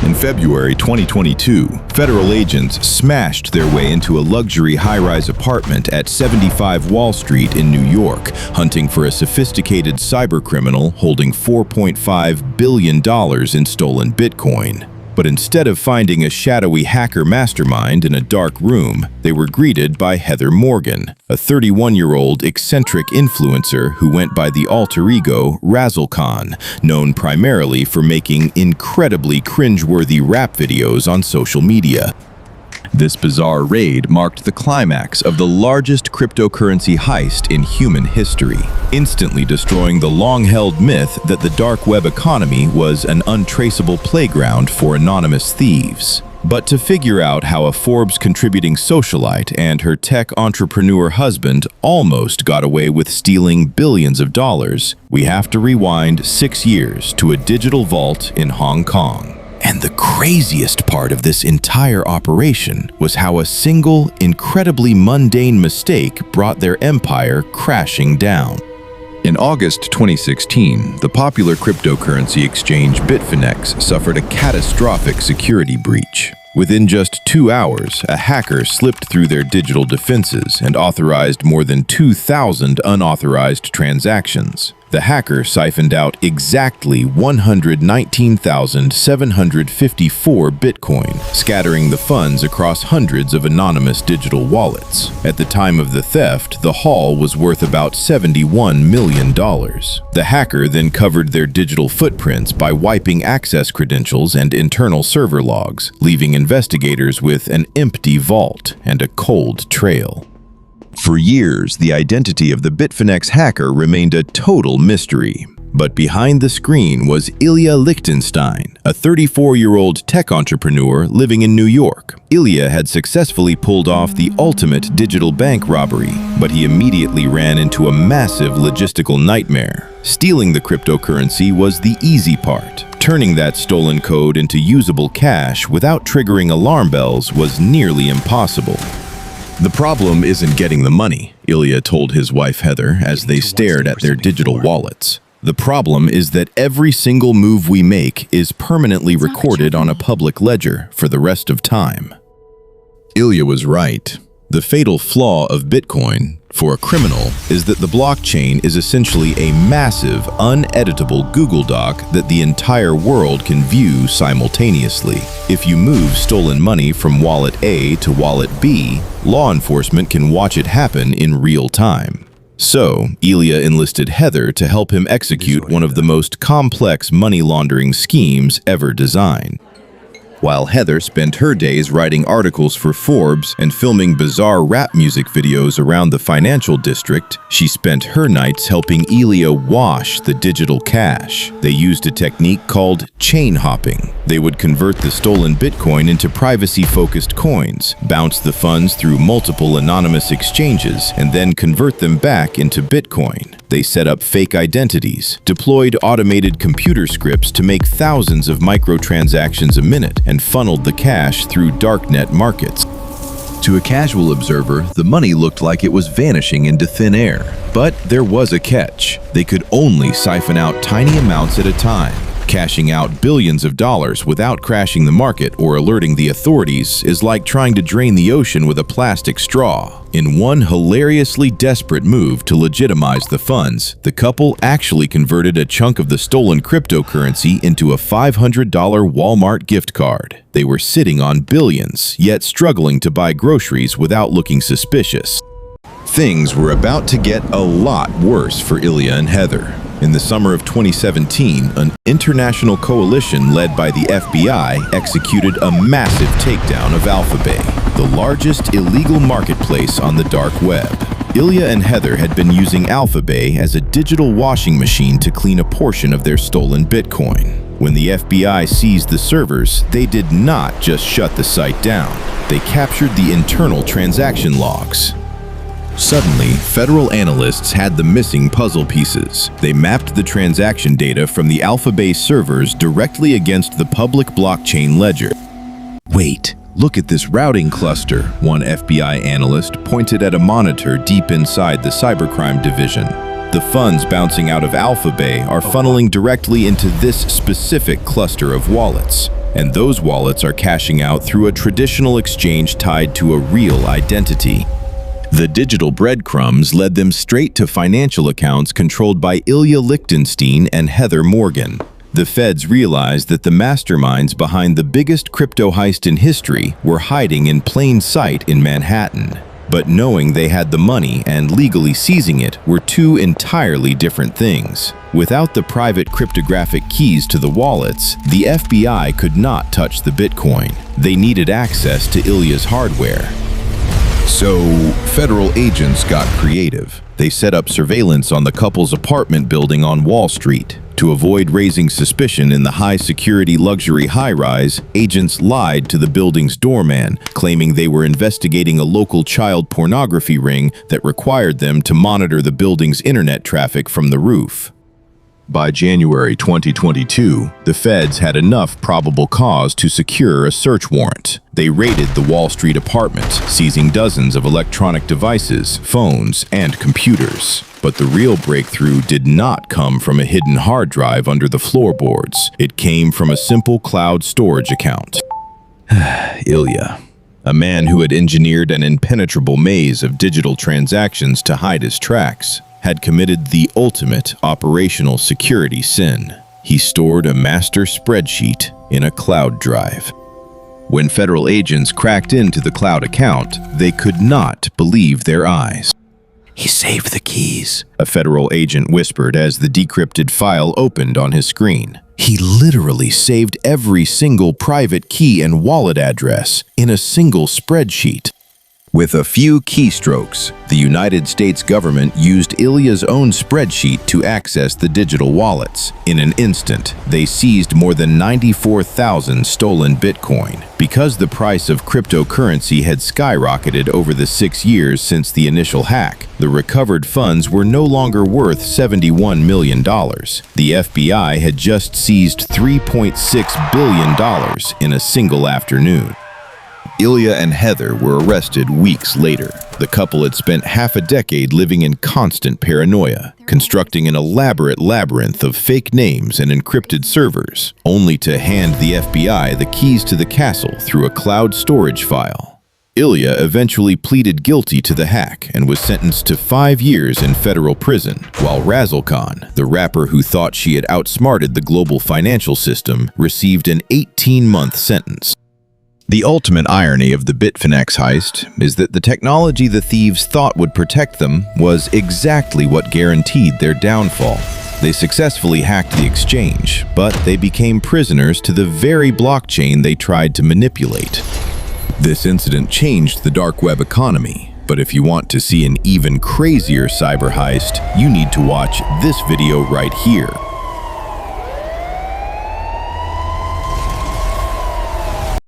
In February 2022, federal agents smashed their way into a luxury high-rise apartment at 75 Wall Street in New York, hunting for a sophisticated cybercriminal holding $4.5 billion in stolen Bitcoin. But instead of finding a shadowy hacker mastermind in a dark room, they were greeted by Heather Morgan, a 31-year-old eccentric influencer who went by the alter ego Razzlecon, known primarily for making incredibly cringeworthy rap videos on social media. This bizarre raid marked the climax of the largest cryptocurrency heist in human history, instantly destroying the long-held myth that the dark web economy was an untraceable playground for anonymous thieves. But to figure out how a Forbes contributing socialite and her tech entrepreneur husband almost got away with stealing billions of dollars, we have to rewind 6 years to a digital vault in Hong Kong. And the craziest part of this entire operation was how a single, incredibly mundane mistake brought their empire crashing down. In August 2016, the popular cryptocurrency exchange Bitfinex suffered a catastrophic security breach. Within just 2 hours, a hacker slipped through their digital defenses and authorized more than 2,000 unauthorized transactions. The hacker siphoned out exactly 119,754 Bitcoin, scattering the funds across hundreds of anonymous digital wallets. At the time of the theft, the haul was worth about $71 million. The hacker then covered their digital footprints by wiping access credentials and internal server logs, leaving investigators with an empty vault and a cold trail. For years, the identity of the Bitfinex hacker remained a total mystery. But behind the screen was Ilya Lichtenstein, a 34-year-old tech entrepreneur living in New York. Ilya had successfully pulled off the ultimate digital bank robbery, but he immediately ran into a massive logistical nightmare. Stealing the cryptocurrency was the easy part. Turning that stolen code into usable cash without triggering alarm bells was nearly impossible. The problem isn't getting the money, Ilya told his wife Heather as they stared at their digital wallets. The problem is that every single move we make is permanently recorded on a public ledger for the rest of time. Ilya was right. The fatal flaw of Bitcoin, for a criminal, is that the blockchain is essentially a massive, uneditable Google Doc that the entire world can view simultaneously. If you move stolen money from wallet A to wallet B, law enforcement can watch it happen in real time. So, Ilya enlisted Heather to help him execute one of the most complex money laundering schemes ever designed. While Heather spent her days writing articles for Forbes and filming bizarre rap music videos around the financial district, she spent her nights helping Ilya wash the digital cash. They used a technique called chain hopping. They would convert the stolen Bitcoin into privacy-focused coins, bounce the funds through multiple anonymous exchanges, and then convert them back into Bitcoin. They set up fake identities, deployed automated computer scripts to make thousands of microtransactions a minute, and funneled the cash through darknet markets. To a casual observer, the money looked like it was vanishing into thin air. But there was a catch. They could only siphon out tiny amounts at a time. Cashing out billions of dollars without crashing the market or alerting the authorities is like trying to drain the ocean with a plastic straw. In one hilariously desperate move to legitimize the funds, the couple actually converted a chunk of the stolen cryptocurrency into a $500 Walmart gift card. They were sitting on billions, yet struggling to buy groceries without looking suspicious. Things were about to get a lot worse for Ilya and Heather. In the summer of 2017, an international coalition led by the FBI executed a massive takedown of Alphabay, the largest illegal marketplace on the dark web. Ilya and Heather had been using Alphabay as a digital washing machine to clean a portion of their stolen Bitcoin. When the FBI seized the servers, they did not just shut the site down. They captured the internal transaction logs. Suddenly, federal analysts had the missing puzzle pieces. They mapped the transaction data from the Alphabay servers directly against the public blockchain ledger. Wait, look at this routing cluster, one FBI analyst pointed at a monitor deep inside the cybercrime division. The funds bouncing out of Alphabay are funneling directly into this specific cluster of wallets. And those wallets are cashing out through a traditional exchange tied to a real identity. The digital breadcrumbs led them straight to financial accounts controlled by Ilya Lichtenstein and Heather Morgan. The feds realized that the masterminds behind the biggest crypto heist in history were hiding in plain sight in Manhattan. But knowing they had the money and legally seizing it were two entirely different things. Without the private cryptographic keys to the wallets, the FBI could not touch the Bitcoin. They needed access to Ilya's hardware. So, federal agents got creative. They set up surveillance on the couple's apartment building on Wall Street. To avoid raising suspicion in the high-security luxury high-rise, agents lied to the building's doorman, claiming they were investigating a local child pornography ring that required them to monitor the building's internet traffic from the roof. By January 2022, the feds had enough probable cause to secure a search warrant. They raided the Wall Street apartment, seizing dozens of electronic devices, phones, and computers. But the real breakthrough did not come from a hidden hard drive under the floorboards. It came from a simple cloud storage account. Ilya, a man who had engineered an impenetrable maze of digital transactions to hide his tracks, had committed the ultimate operational security sin. He stored a master spreadsheet in a cloud drive. When federal agents cracked into the cloud account, they could not believe their eyes. "He saved the keys," a federal agent whispered as the decrypted file opened on his screen. He literally saved every single private key and wallet address in a single spreadsheet. With a few keystrokes, the United States government used Ilya's own spreadsheet to access the digital wallets. In an instant, they seized more than 94,000 stolen Bitcoin. Because the price of cryptocurrency had skyrocketed over the 6 years since the initial hack, the recovered funds were no longer worth $71 million. The FBI had just seized $3.6 billion in a single afternoon. Ilya and Heather were arrested weeks later. The couple had spent half a decade living in constant paranoia, constructing an elaborate labyrinth of fake names and encrypted servers, only to hand the FBI the keys to the castle through a cloud storage file. Ilya eventually pleaded guilty to the hack and was sentenced to 5 years in federal prison, while Razzlekhan, the rapper who thought she had outsmarted the global financial system, received an 18-month sentence. The ultimate irony of the Bitfinex heist is that the technology the thieves thought would protect them was exactly what guaranteed their downfall. They successfully hacked the exchange, but they became prisoners to the very blockchain they tried to manipulate. This incident changed the dark web economy, but if you want to see an even crazier cyber heist, you need to watch this video right here.